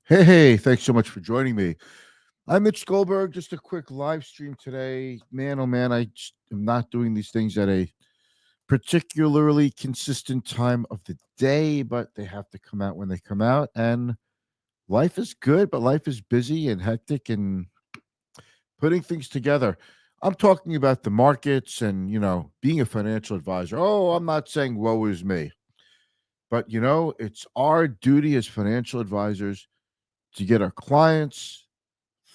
Hey, thanks so much for joining me. I'm Mitch Goldberg. Just a quick live stream today. Man, oh man, I just am not doing these things at a particularly consistent time of the day, but they have to come out when they come out. And life is good, but life is busy and hectic and putting things together. I'm talking about the markets and, being a financial advisor. Oh, I'm not saying woe is me, but, it's our duty as financial advisors to get our clients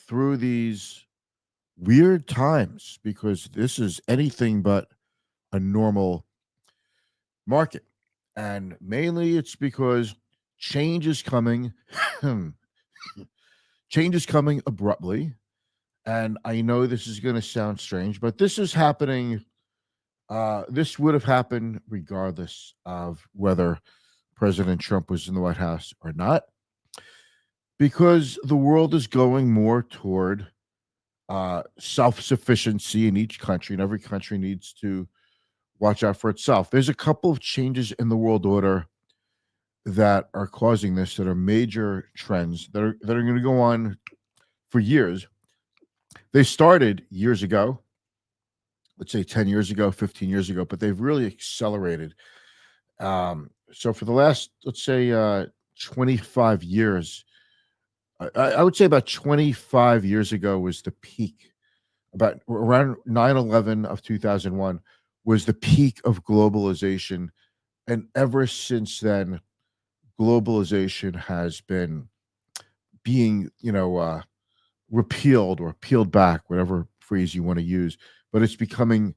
through these weird times because this is anything but a normal market. And mainly it's because change is coming. Change is coming abruptly. And I know this is going to sound strange, but this is happening. This would have happened regardless of whether President Trump was in the White House or not, because the world is going more toward self sufficiency in each country, and every country needs to watch out for itself. There's a couple of changes in the world order that are causing this, that are major trends that are going to go on for years. They started years ago, let's say 10 years ago, 15 years ago, but they've really accelerated. So for the last, let's say, 25 years, I would say about 25 years ago was the peak. About around 9/11 of 2001 was the peak of globalization. And ever since then, globalization has been being, repealed or peeled back, whatever phrase you want to use. But it's becoming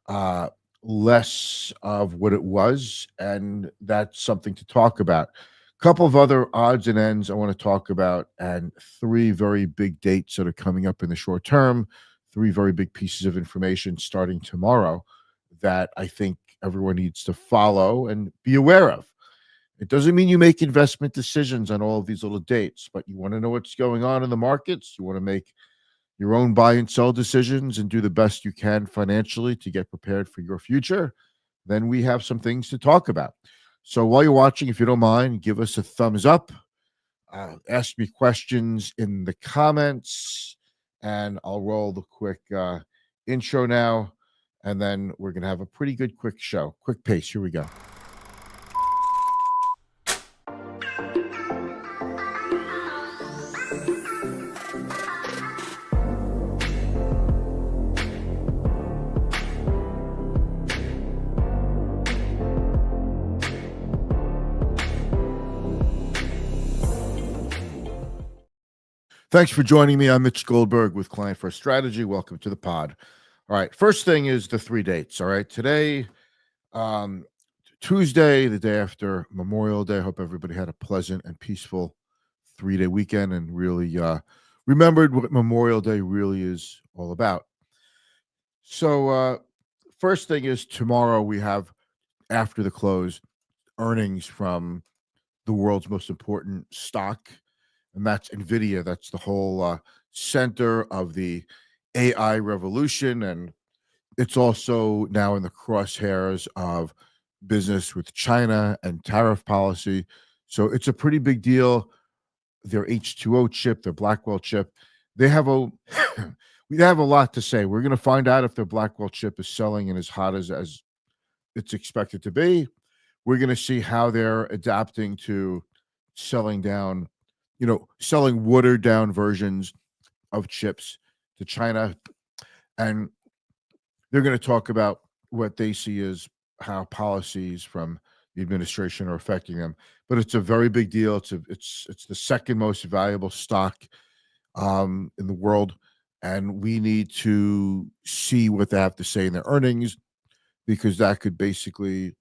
uh, less of what it was. And that's something to talk about. A couple of other odds and ends I want to talk about, and three very big dates that are coming up in the short term, three very big pieces of information starting tomorrow that I think everyone needs to follow and be aware of. It doesn't mean you make investment decisions on all of these little dates, but you want to know what's going on in the markets. You want to make your own buy and sell decisions and do the best you can financially to get prepared for your future. Then we have some things to talk about. So while you're watching, if you don't mind, give us a thumbs up, ask me questions in the comments, and I'll roll the quick intro now. And then we're going to have a pretty good quick show. Quick pace. Here we go. Thanks for joining me. I'm Mitch Goldberg with Client First Strategy. Welcome to the pod. All right. First thing is the three dates. All right. Today, um, Tuesday, the day after Memorial Day. I hope everybody had a pleasant and peaceful 3-day weekend and really remembered what Memorial Day really is all about. So, first thing is tomorrow we have, after the close, earnings from the world's most important stock, and that's Nvidia. That's the whole center of the AI revolution, and it's also now in the crosshairs of business with China and tariff policy. So it's a pretty big deal. Their H2O chip, their Blackwell chip, they have a we have a lot to say. We're going to find out if their Blackwell chip is selling and as hot as it's expected to be. We're going to see how they're adapting to selling down, selling watered down versions of chips to China. And they're going to talk about what they see as how policies from the administration are affecting them. But it's a very big deal. It's the second most valuable stock in the world, and we need to see what they have to say in their earnings because that could basically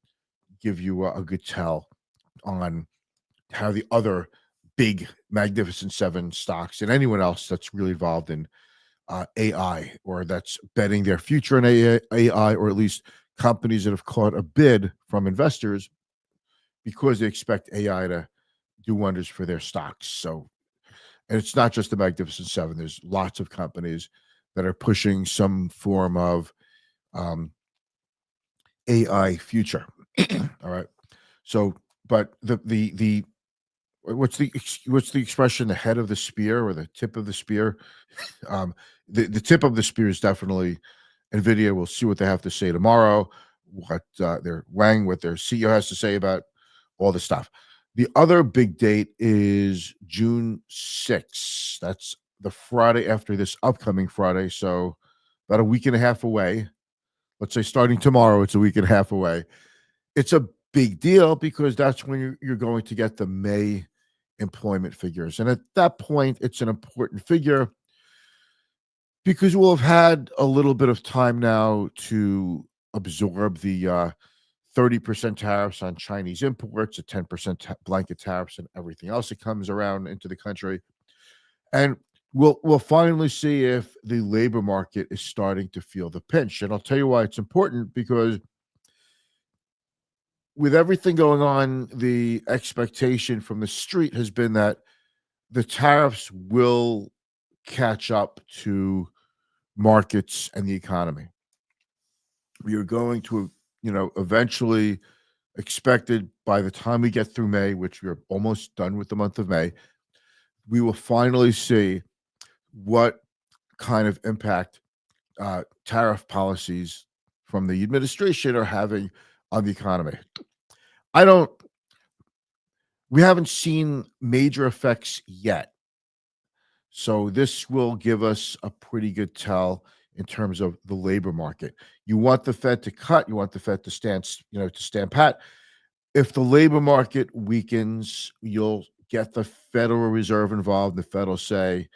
give you a good tell on how the other big Magnificent Seven stocks and anyone else that's really involved in AI or that's betting their future in AI, or at least companies that have caught a bid from investors because they expect AI to do wonders for their stocks. So, and it's not just the Magnificent Seven. There's lots of companies that are pushing some form of um, AI future. All right. So, but the what's the expression? The head of the spear or the tip of the spear? Um, the tip of the spear is definitely NVIDIA. We'll see what they have to say tomorrow, what what their CEO has to say about all the stuff. The other big date is June 6th. That's the Friday after this upcoming Friday. So about a week and a half away. Let's say starting tomorrow, it's a week and a half away. It's a big deal because that's when you're going to get the May employment figures. And at that point, it's an important figure because we'll have had a little bit of time now to absorb the 30% tariffs on Chinese imports, the 10% blanket tariffs, and everything else that comes around into the country. And we'll finally see if the labor market is starting to feel the pinch. And I'll tell you why it's important because with everything going on, the expectation from the street has been that the tariffs will catch up to markets and the economy. We are going to, eventually expected by the time we get through May, which we're almost done with the month of May, we will finally see what kind of impact tariff policies from the administration are having on the economy. I don't, we haven't seen major effects yet. So this will give us a pretty good tell in terms of the labor market. You want the Fed to cut, you want the Fed to stand pat. If the labor market weakens, you'll get the Federal Reserve involved. The Fed will say,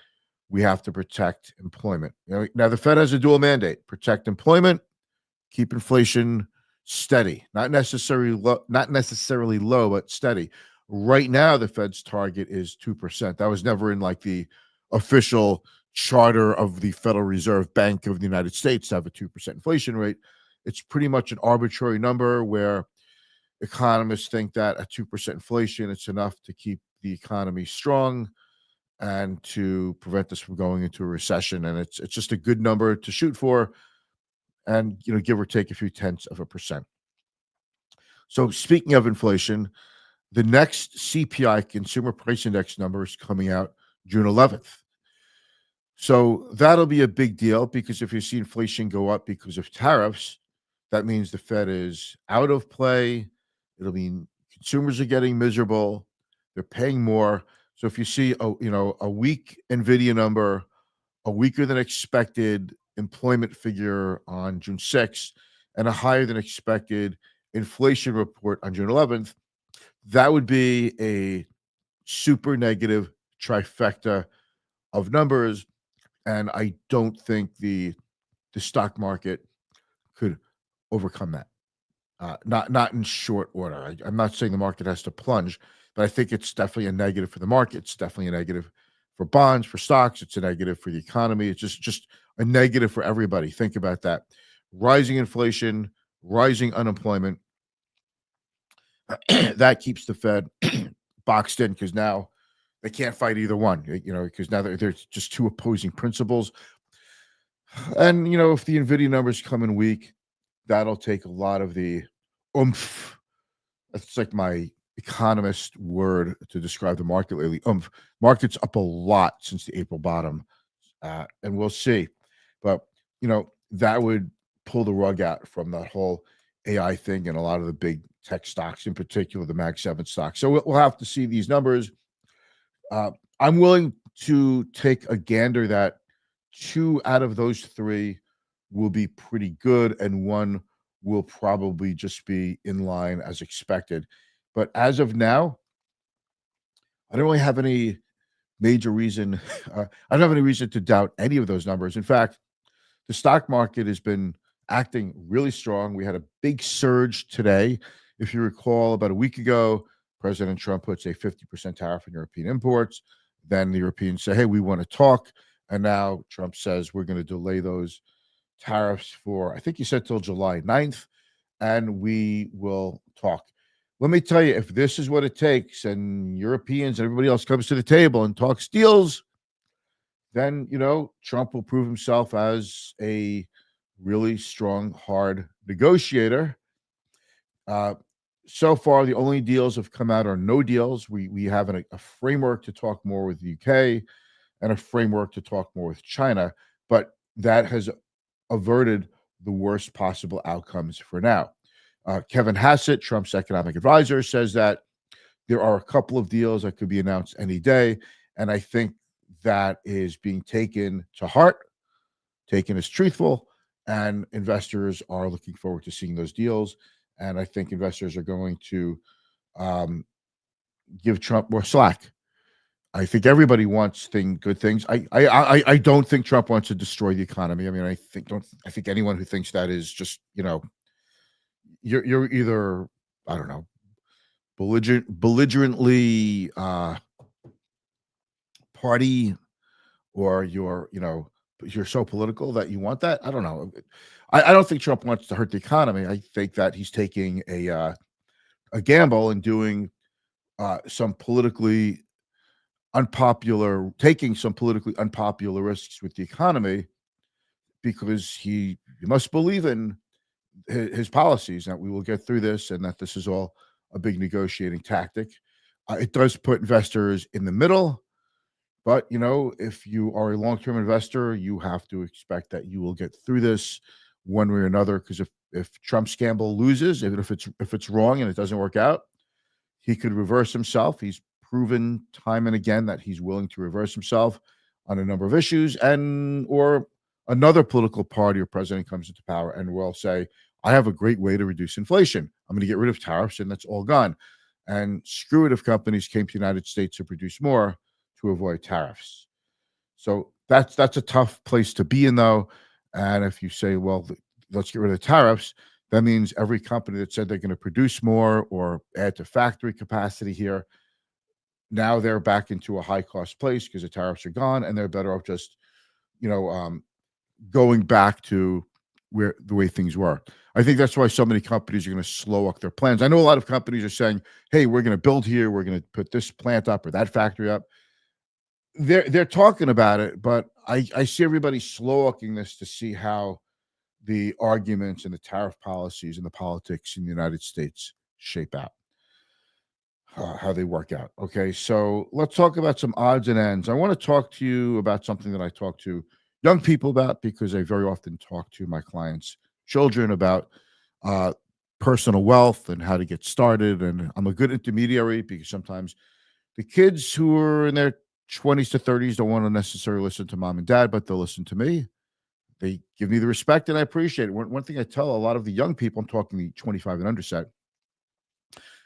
we have to protect employment. Now the Fed has a dual mandate: protect employment, keep inflation steady, not necessarily low, but steady. Right now, the Fed's target is 2%. That was never in like the official charter of the Federal Reserve Bank of the United States to have a 2% inflation rate. It's pretty much an arbitrary number where economists think that at 2% inflation, it's enough to keep the economy strong and to prevent us from going into a recession. And it's just a good number to shoot for, and give or take a few tenths of a percent. So speaking of inflation, the next CPI, Consumer Price Index, number is coming out June 11th. So that'll be a big deal because if you see inflation go up because of tariffs, that means the Fed is out of play. It'll mean consumers are getting miserable. They're paying more. So if you see a weak Nvidia number, a weaker than expected employment figure on June 6th, and a higher than expected inflation report on June 11th, that would be a super negative trifecta of numbers. And I don't think the stock market could overcome that. Not in short order. I'm not saying the market has to plunge, but I think it's definitely a negative for the market. It's definitely a negative for bonds, for stocks. It's a negative for the economy. It's just a negative for everybody. Think about that. Rising inflation, rising unemployment. That keeps the Fed boxed in because now they can't fight either one. Because now there's just two opposing principles. And if the Nvidia numbers come in weak, that'll take a lot of the oomph. That's like my economist word to describe the market lately. Oomph. Market's up a lot since the April bottom, and we'll see. But that would pull the rug out from that whole AI thing and a lot of the big tech stocks, in particular the Mag 7 stocks. So we'll have to see these numbers. I'm willing to take a gander that 2 out of those 3 will be pretty good, and 1 will probably just be in line as expected. But as of now, I don't really have any major reason. I don't have any reason to doubt any of those numbers. In fact, the stock market has been acting really strong. We had a big surge today. If you recall, about a week ago, President Trump puts a 50% tariff on European imports. Then the Europeans say, hey, we want to talk. And now Trump says we're going to delay those tariffs for, I think he said till July 9th, and we will talk. Let me tell you, if this is what it takes and Europeans and everybody else comes to the table and talks deals, then, Trump will prove himself as a really strong, hard negotiator. So far, the only deals have come out are no deals. We have a framework to talk more with the UK and a framework to talk more with China, but that has averted the worst possible outcomes for now. Kevin Hassett, Trump's economic advisor, says that there are a couple of deals that could be announced any day, and I think that is being taken to heart, taken as truthful, and investors are looking forward to seeing those deals. And I think investors are going to um, give Trump more slack. I think everybody wants good things. I don't think Trump wants to destroy the economy. I mean, I think anyone who thinks that is just you're either, I don't know, belligerently party, or you're so political that you want that. I don't know. I don't think Trump wants to hurt the economy. I think that he's taking a gamble and doing some politically taking some politically unpopular risks with the economy, because he must believe in his policies, that we will get through this, and that this is all a big negotiating tactic. It does put investors in the middle, but if you are a long-term investor, you have to expect that you will get through this one way or another. Because if Trump's gamble loses, even if it's wrong and it doesn't work out, he could reverse himself. He's proven time and again that he's willing to reverse himself on a number of issues, or another political party or president comes into power and will say, I have a great way to reduce inflation. I'm going to get rid of tariffs, and that's all gone. And screw it if companies came to the United States to produce more to avoid tariffs. So that's a tough place to be in, though. And if you say, well, let's get rid of the tariffs, that means every company that said they're going to produce more or add to factory capacity here, now they're back into a high cost place because the tariffs are gone, and they're better off just, you know, um, going back to where the way things were. I think that's why so many companies are going to slow up their plans. I know a lot of companies are saying, "Hey, we're going to build here. We're going to put this plant up or that factory up." They're talking about it, but I see everybody slow walking this to see how the arguments and the tariff policies and the politics in the United States shape out, how they work out. Okay, so let's talk about some odds and ends. I want to talk to you about something that I talk to young people about, because I very often talk to my clients' children about uh, personal wealth and how to get started. And I'm a good intermediary, because sometimes the kids who are in their 20s to 30s don't want to necessarily listen to mom and dad, but they'll listen to me. They give me the respect, and I appreciate it. One thing I tell a lot of the young people, I'm talking the 25 and under set,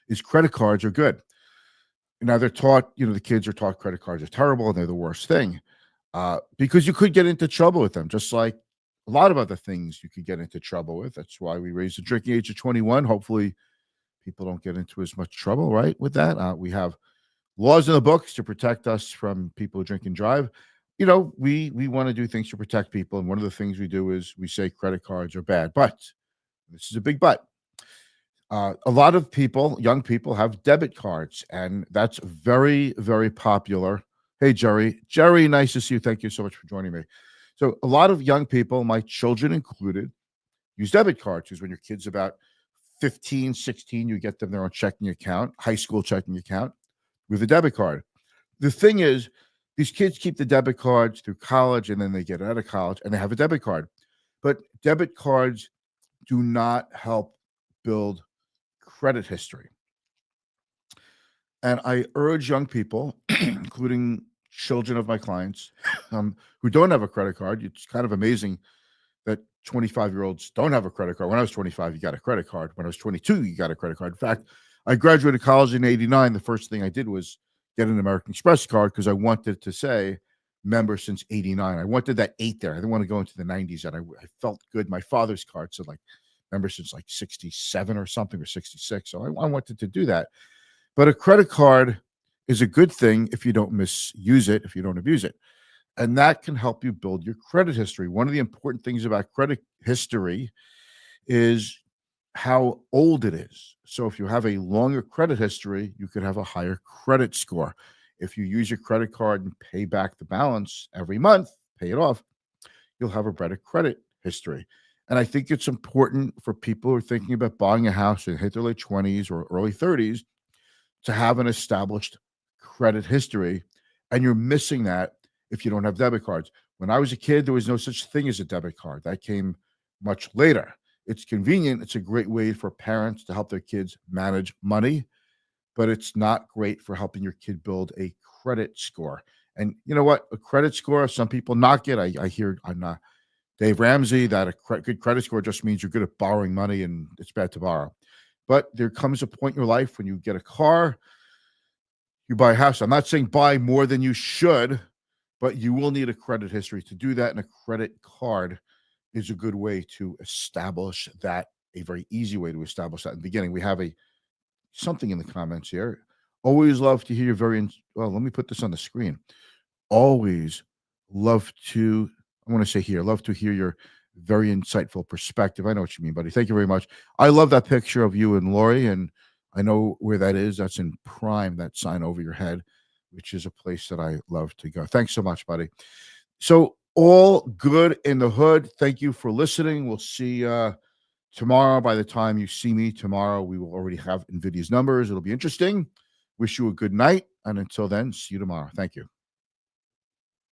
is credit cards are good. Now they're taught, the kids are taught credit cards are terrible and they're the worst thing, because you could get into trouble with them, just like a lot of other things you could get into trouble with. That's why we raised the drinking age to 21. Hopefully, people don't get into as much trouble, right? With that, we have laws in the books to protect us from people who drink and drive. We want to do things to protect people, and one of the things we do is we say credit cards are bad. But this is a big but. A lot of people, young people, have debit cards, and that's very, very popular. Hey, Jerry. Jerry, nice to see you. Thank you so much for joining me. So, a lot of young people, my children included, use debit cards, because when your kid's about 15, 16, you get them their own checking account, high school checking account with a debit card. The thing is, these kids keep the debit cards through college, and then they get out of college and they have a debit card. But debit cards do not help build credit history. And I urge young people, including children of my clients, who don't have a credit card. It's kind of amazing that 25-year-olds don't have a credit card. When I was 25, you got a credit card. When I was 22, you got a credit card. In fact, I graduated college in 89. The first thing I did was get an American Express card, because I wanted to say member since 89. I wanted that 8 there. I didn't want to go into the 90s, and I felt good. My father's card said like member since like 67 or something, or 66. So I wanted to do that. But a credit card is a good thing if you don't misuse it, if you don't abuse it. And that can help you build your credit history. One of the important things about credit history is how old it is. So if you have a longer credit history, you could have a higher credit score. If you use your credit card and pay back the balance every month, pay it off, you'll have a better credit history. And I think it's important for people who are thinking about buying a house and hit their late 20s or early 30s to have an established credit history. And you're missing that if you don't have debit cards. When I was a kid, there was no such thing as a debit card. That came much later. It's convenient. It's a great way for parents to help their kids manage money, but it's not great for helping your kid build a credit score. And you know what? A credit score, some people knock it. I hear on Dave Ramsey that good credit score just means you're good at borrowing money and it's bad to borrow. But there comes a point in your life when you get a car, you buy a house. I'm not saying buy more than you should, but you will need a credit history to do that. And a credit card is a good way to establish that, a very easy way to establish that in the beginning. We have a something in the comments here. Always love to hear your well, let me put this on the screen. Always love to, I want to say here, love to hear your very insightful perspective. I know what you mean, buddy. Thank you very much. I love that picture of you and Lori, and I know where that is. That's in Prime, that sign over your head, which is a place that I love to go. Thanks so much, buddy. So, all good in the hood. Thank you for listening. We'll see tomorrow. By the time you see me tomorrow, we will already have NVIDIA's numbers. It'll be interesting. Wish you a good night. And until then, see you tomorrow. Thank you.